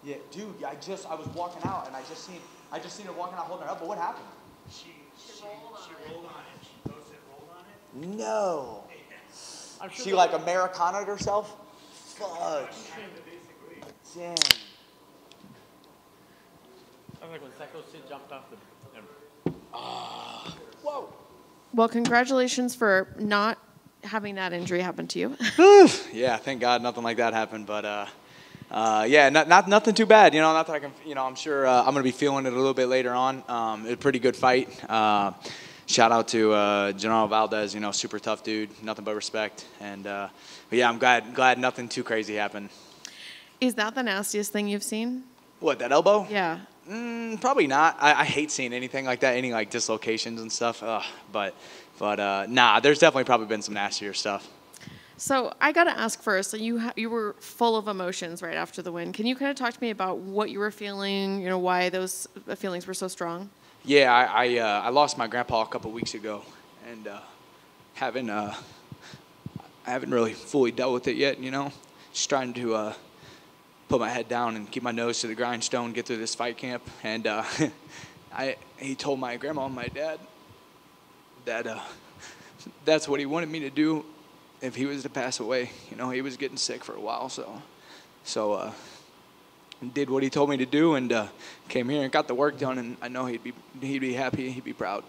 Yeah, dude. I was walking out and I just seen her walking out holding her elbow. What happened? She rolled on it. She posted rolled on it. No. I'm sure She like Americana'd herself. Fudge. Basically. Dang. I think when Seco Sid jumped off the. Whoa. Well, congratulations for not having that injury happen to you. Yeah, thank God nothing like that happened. But yeah, nothing too bad. You know, not that I can. You know, I'm sure I'm gonna be feeling it a little bit later on. It was a pretty good fight. Shout out to General Valdez. You know, super tough dude. Nothing but respect. And but yeah, I'm glad nothing too crazy happened. Is that the nastiest thing you've seen? What, that elbow? Yeah. Probably not. I hate seeing anything like that, any like dislocations and stuff. But nah, there's definitely probably been some nastier stuff. So I got to ask first. So you were full of emotions right after the win. Can you kind of talk to me about what you were feeling? You know, why those feelings were so strong? Yeah, I lost my grandpa a couple weeks ago, and I haven't really fully dealt with it yet. You know, just trying to put my head down and keep my nose to the grindstone, get through this fight camp. And he told my grandma and my dad that that's what he wanted me to do if he was to pass away. You know, he was getting sick for a while, so did what he told me to do, and came here and got the work done. And I know he'd be happy, he'd be proud.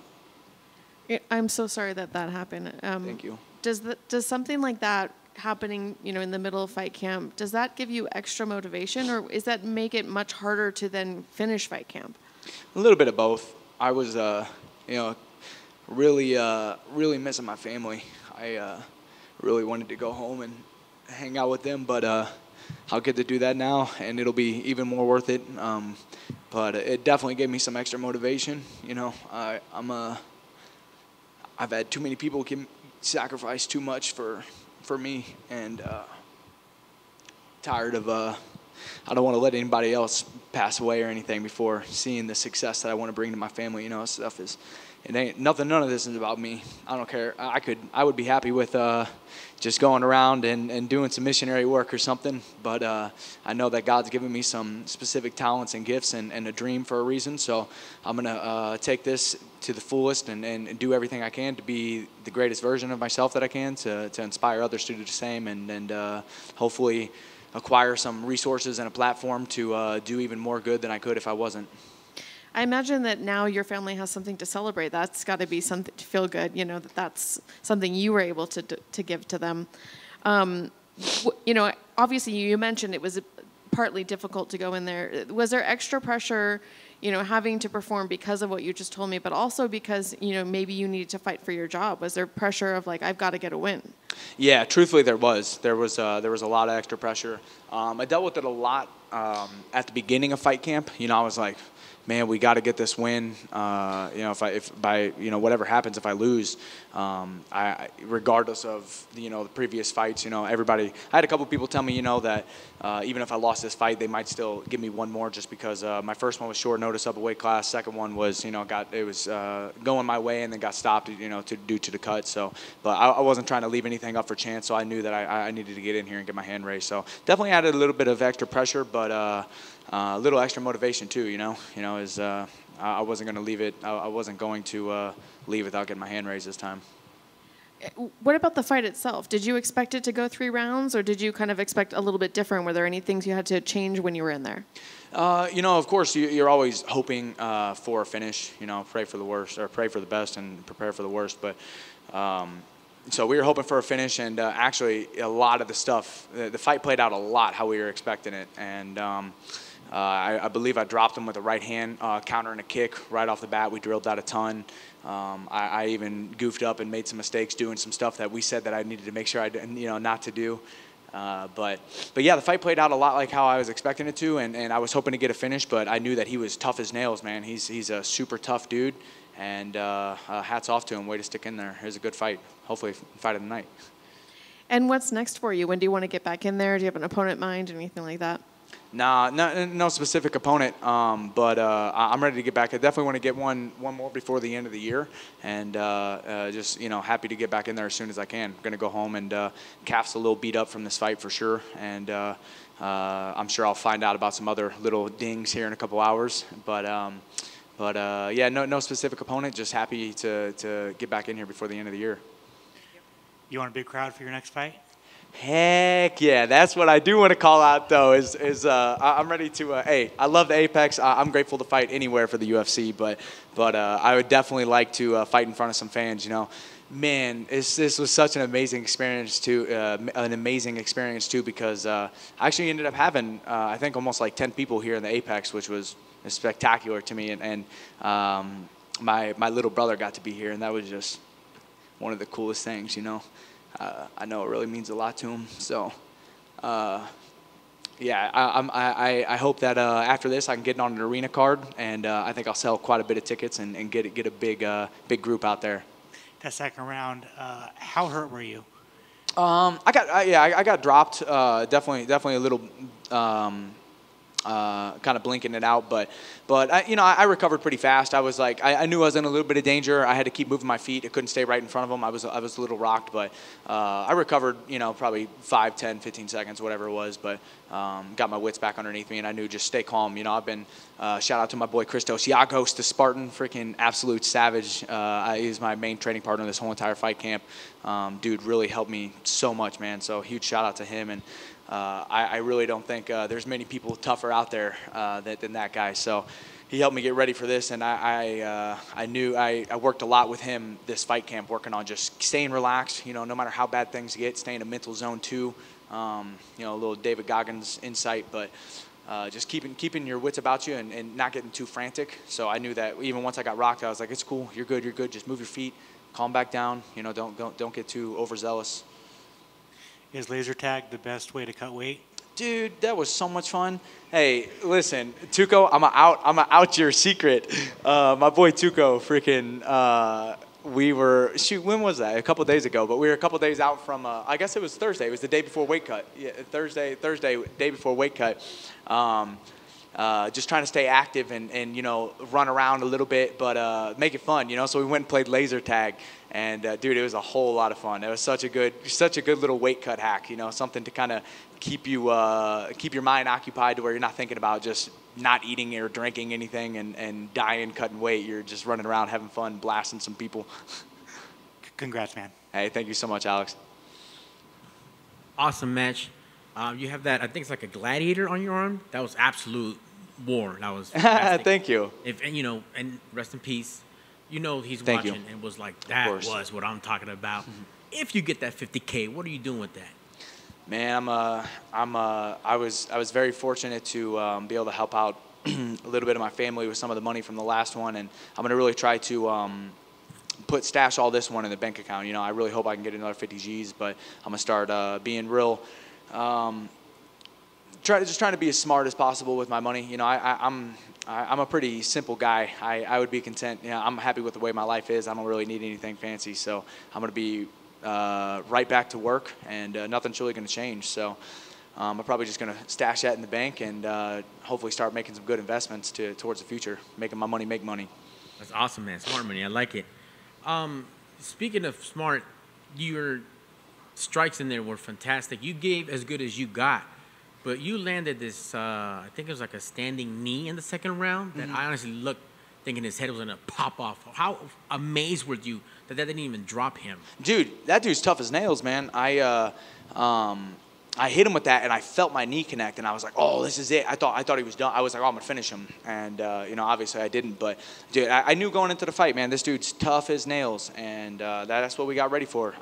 I'm so sorry that happened. Thank you. Does something like that happening, you know, in the middle of fight camp, does that give you extra motivation, or is that make it much harder to then finish fight camp? A little bit of both. I was, you know, really missing my family. I really wanted to go home and hang out with them, but I'll get to do that now, and it'll be even more worth it. But it definitely gave me some extra motivation. You know, I've had too many people sacrifice too much for me, and tired of I don't want to let anybody else pass away or anything before seeing the success that I want to bring to my family. You know, none of this is about me. I don't care. I would be happy with just going around and doing some missionary work or something, but I know that God's given me some specific talents and gifts and a dream for a reason, so I'm going to take this to the fullest and do everything I can to be the greatest version of myself that I can to inspire others to do the same, and hopefully acquire some resources and a platform to do even more good than I could if I wasn't. I imagine that now your family has something to celebrate. That's got to be something to feel good, you know, that's something you were able to give to them. You know, obviously you mentioned it was partly difficult to go in there. Was there extra pressure, you know, having to perform because of what you just told me, but also because, you know, maybe you needed to fight for your job? Was there pressure of like, I've got to get a win? Yeah, truthfully, there was a lot of extra pressure. I dealt with it a lot at the beginning of fight camp. You know, I was like, man, we got to get this win. You know, if by you know whatever happens, if I lose, regardless of the previous fights, you know, everybody. I had a couple people tell me, you know, that even if I lost this fight, they might still give me one more just because my first one was short notice up a weight class. Second one was, you know, going my way and then got stopped, you know, due to the cut. So, but I wasn't trying to leave anything up for chance, so I knew that I needed to get in here and get my hand raised. So definitely added a little bit of extra pressure, but a little extra motivation too. I wasn't going to leave it. I wasn't going to leave without getting my hand raised this time. What about the fight itself? Did you expect it to go 3 rounds, or did you kind of expect a little bit different? Were there any things you had to change when you were in there? You know, of course, you're always hoping for a finish. You know, pray for the worst, or pray for the best and prepare for the worst. But so we were hoping for a finish, and actually, a lot of the stuff, the fight played out a lot how we were expecting it, and I believe I dropped him with a right hand counter and a kick right off the bat. We drilled that a ton. I even goofed up and made some mistakes doing some stuff that we said that I needed to make sure I didn't, not to do. But yeah, the fight played out a lot like how I was expecting it to, and I was hoping to get a finish, but I knew that he was tough as nails, man. He's a super tough dude, and hats off to him. Way to stick in there. It was a good fight. Hopefully, fight of the night. And what's next for you? When do you want to get back in there? Do you have an opponent in mind or anything like that? Nah, no specific opponent, but I'm ready to get back. I definitely want to get one more before the end of the year, and just happy to get back in there as soon as I can. I'm gonna go home, and calf's a little beat up from this fight for sure, and I'm sure I'll find out about some other little dings here in a couple hours. But yeah, no specific opponent. Just happy to get back in here before the end of the year. You want a big crowd for your next fight? Heck yeah, that's what I do want to call out though. I'm ready to. Hey, I love the Apex. I'm grateful to fight anywhere for the UFC, but I would definitely like to fight in front of some fans. You know, man, this was such an amazing experience too. Because I actually ended up having I think almost like 10 people here in the Apex, which was spectacular to me. And my little brother got to be here, and that was just one of the coolest things. You know. I know it really means a lot to him. So, yeah, I hope that after this I can get on an arena card, and I think I'll sell quite a bit of tickets and get a big group out there. That second round, how hurt were you? I got dropped. Definitely a little. Kind of blinking it out, but I recovered pretty fast. I was like, I knew I was in a little bit of danger. I had to keep moving my feet. I couldn't stay right in front of them. I was a little rocked, but I recovered, probably 5, 10, 15 seconds, whatever it was, but got my wits back underneath me, and I knew just stay calm. I've been, shout out to my boy Christos Yagos, the Spartan, freaking absolute savage. He's my main training partner this whole entire fight camp. Dude really helped me so much, man, so huge shout out to him. And I really don't think there's many people tougher out there than that guy. So he helped me get ready for this, and I knew I worked a lot with him this fight camp, working on just staying relaxed. No matter how bad things get, stay in a mental zone too. A little David Goggins insight, but just keeping your wits about you and not getting too frantic. So I knew that even once I got rocked, I was like, it's cool, you're good. Just move your feet, calm back down. Don't get too overzealous. Is laser tag the best way to cut weight? Dude, that was so much fun. Hey, listen, Tuco, I'ma out your secret. My boy Tuco, freaking, when was that? A couple days ago, but we were a couple days out from, I guess it was Thursday. It was the day before weight cut. Yeah, Thursday, day before weight cut. Just trying to stay active and run around a little bit, but make it fun, So we went and played laser tag, and dude, it was a whole lot of fun. It was such a good little weight cut hack, something to kind of keep your mind occupied to where you're not thinking about just not eating or drinking anything and dying, cutting weight. You're just running around having fun, blasting some people. Congrats, man. Hey, thank you so much, Alex. Awesome match. You have that, I think it's like a gladiator on your arm. That was absolute war. That was fantastic. Thank you. And rest in peace. He's Thank watching and was like, that was what I'm talking about. If you get that 50K, what are you doing with that? Man, I was very fortunate to be able to help out a little bit of my family with some of the money from the last one, and I'm gonna really try to stash all this one in the bank account. I really hope I can get another 50 G's, but I'm gonna start being real. Trying to be as smart as possible with my money. I'm a pretty simple guy. I would be content. I'm happy with the way my life is. I don't really need anything fancy, so I'm gonna be right back to work, and nothing's really gonna change. So I'm probably just gonna stash that in the bank and hopefully start making some good investments towards the future, making my money make money. That's awesome, man. Smart money. I like it. Speaking of smart, your strikes in there were fantastic. You gave as good as you got, but you landed this, I think it was like a standing knee in the second round that I honestly looked thinking his head was going to pop off. How amazed were you that didn't even drop him? Dude, that dude's tough as nails, man. I hit him with that, and I felt my knee connect, and I was like, oh, this is it. I thought he was done. I was like, oh, I'm going to finish him. And, obviously I didn't. But, dude, I knew going into the fight, man, this dude's tough as nails, and that's what we got ready for.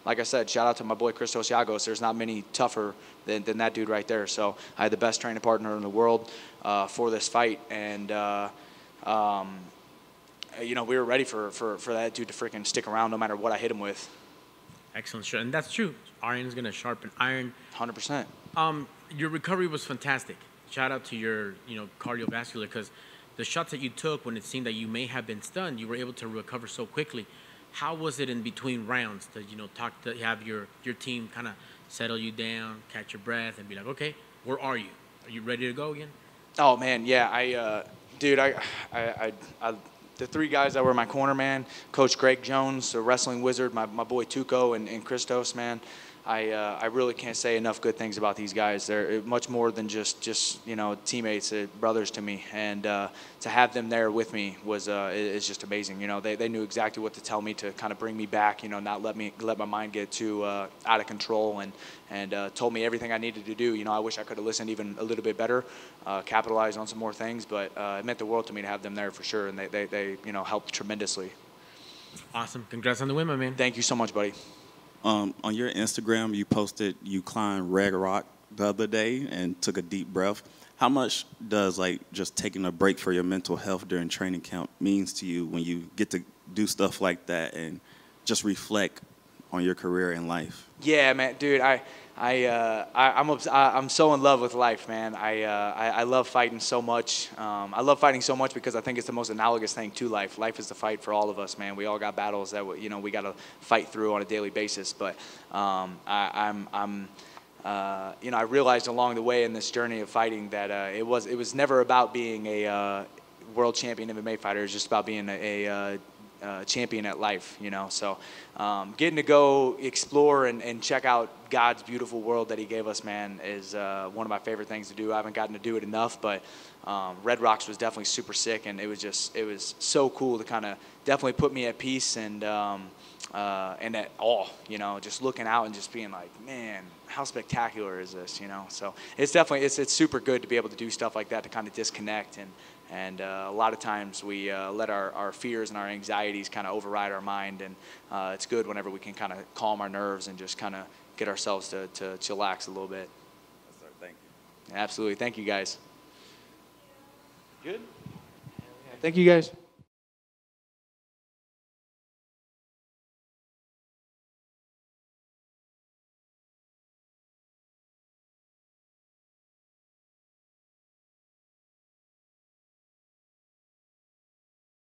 Like I said, shout out to my boy Christos Yagos. There's not many tougher than that dude right there. So I had the best training partner in the world for this fight, and, we were ready for that dude to freaking stick around no matter what I hit him with. Excellent. And that's true. Iron's going to sharpen iron. 100%. Your recovery was fantastic. Shout out to your, cardiovascular, because the shots that you took when it seemed that you may have been stunned, you were able to recover so quickly. How was it in between rounds to have your team kind of settle you down, catch your breath, and be like, okay, where are you? Are you ready to go again? Oh man, yeah. The three guys that were in my corner, man, Coach Greg Jones, the wrestling wizard, my boy Tuco, and Christos, man. I really can't say enough good things about these guys. They're much more than just you know, teammates, brothers to me, and to have them there with me was is just amazing. You know, they knew exactly what to tell me to kind of bring me back. You know, not let my mind get too out of control, and told me everything I needed to do. You know, I wish I could have listened even a little bit better, capitalized on some more things, but it meant the world to me to have them there for sure, and they you know, helped tremendously. Awesome. Congrats on the win, my man. Thank you so much, buddy. On your Instagram, you posted you climbed Red Rock the other day and took a deep breath. How much does like just taking a break for your mental health during training camp means to you when you get to do stuff like that and just reflect on your career and life? Yeah, man, dude, I'm so in love with life, man. I love fighting so much. I love fighting so much because I think it's the most analogous thing to life. Life is the fight for all of us, man. We all got battles that you know, we got to fight through on a daily basis. But you know, I realized along the way in this journey of fighting that it was never about being a world champion MMA fighter. It was just about being a champion at life, you know. So getting to go explore and check out God's beautiful world that he gave us, man, is one of my favorite things to do. I haven't gotten to do it enough, but Red Rocks was definitely super sick, and it was so cool to kind of definitely put me at peace and at awe, you know, just looking out and just being like, man, how spectacular is this, you know? So it's definitely, it's super good to be able to do stuff like that, to kind of disconnect, and a lot of times we let our fears and our anxieties kind of override our mind, and it's good whenever we can kind of calm our nerves and just kind of get ourselves to chillax a little bit. Yes, sir. Thank you. Absolutely. Thank you, guys. Good? Thank you, guys.